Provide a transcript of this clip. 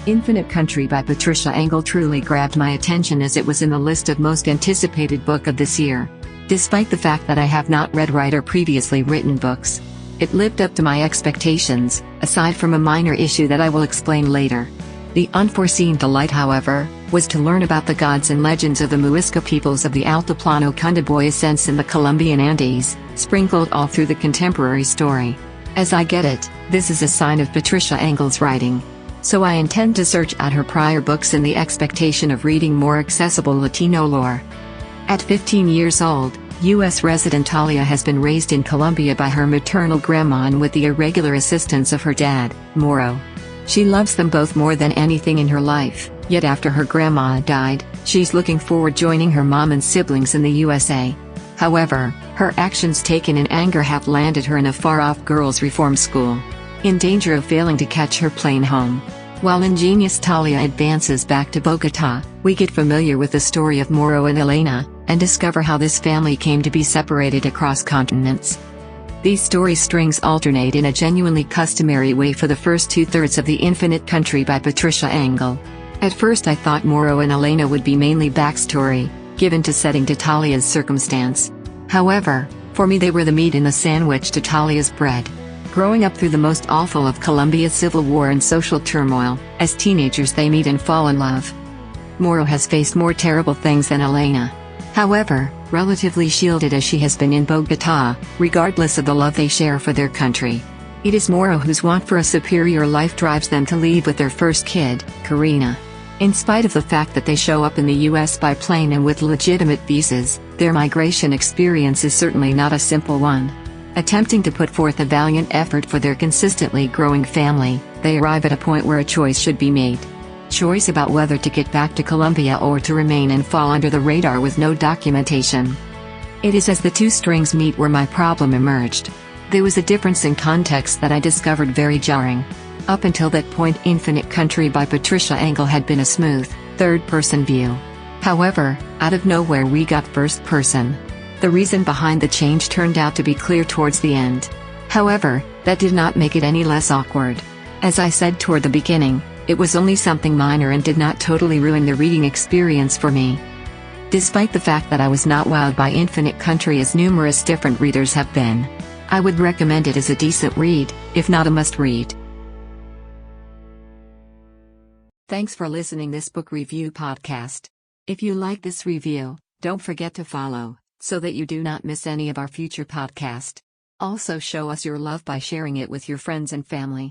Infinite Country by Patricia Engel truly grabbed my attention as it was in the list of most anticipated book of this year. Despite the fact that I have not read writer previously written books, it lived up to my expectations, aside from a minor issue that I will explain later. The unforeseen delight, however, was to learn about the gods and legends of the Muisca peoples of the Altiplano Cundiboyacense in the Colombian Andes, sprinkled all through the contemporary story. As I get it, this is a sign of Patricia Engel's writing. So I intend to search out her prior books in the expectation of reading more accessible Latino lore. At 15 years old, U.S. resident Talia has been raised in Colombia by her maternal grandma and with the irregular assistance of her dad, Moro. She loves them both more than anything in her life, yet after her grandma died, she's looking forward joining her mom and siblings in the USA. However, her actions taken in anger have landed her in a far-off girls' reform school, in danger of failing to catch her plane home. While ingenious Talia advances back to Bogota, we get familiar with the story of Moro and Elena, and discover how this family came to be separated across continents. These story strings alternate in a genuinely customary way for the first two-thirds of The Infinite Country by Patricia Engel. At first I thought Moro and Elena would be mainly backstory, given to setting to Talia's circumstance. However, for me they were the meat in the sandwich to Talia's bread. Growing up through the most awful of Colombia's civil war and social turmoil, as teenagers they meet and fall in love. Moro has faced more terrible things than Elena. However, relatively shielded as she has been in Bogota, regardless of the love they share for their country. It is Moro whose want for a superior life drives them to leave with their first kid, Karina. In spite of the fact that they show up in the US by plane and with legitimate visas, their migration experience is certainly not a simple one. Attempting to put forth a valiant effort for their consistently growing family, they arrive at a point where a choice should be made. Choice about whether to get back to Colombia or to remain and fall under the radar with no documentation. It is as the two strings meet where my problem emerged. There was a difference in context that I discovered very jarring. Up until that point, Infinite Country by Patricia Engel had been a smooth, third-person view. However, out of nowhere we got first-person. The reason behind the change turned out to be clear towards the end. However, that did not make it any less awkward. As I said toward the beginning, it was only something minor and did not totally ruin the reading experience for me. Despite the fact that I was not wowed by Infinite Country as numerous different readers have been, I would recommend it as a decent read, if not a must-read. Thanks for listening this book review podcast. If you like this review, don't forget to follow, so that you do not miss any of our future podcasts. Also show us your love by sharing it with your friends and family.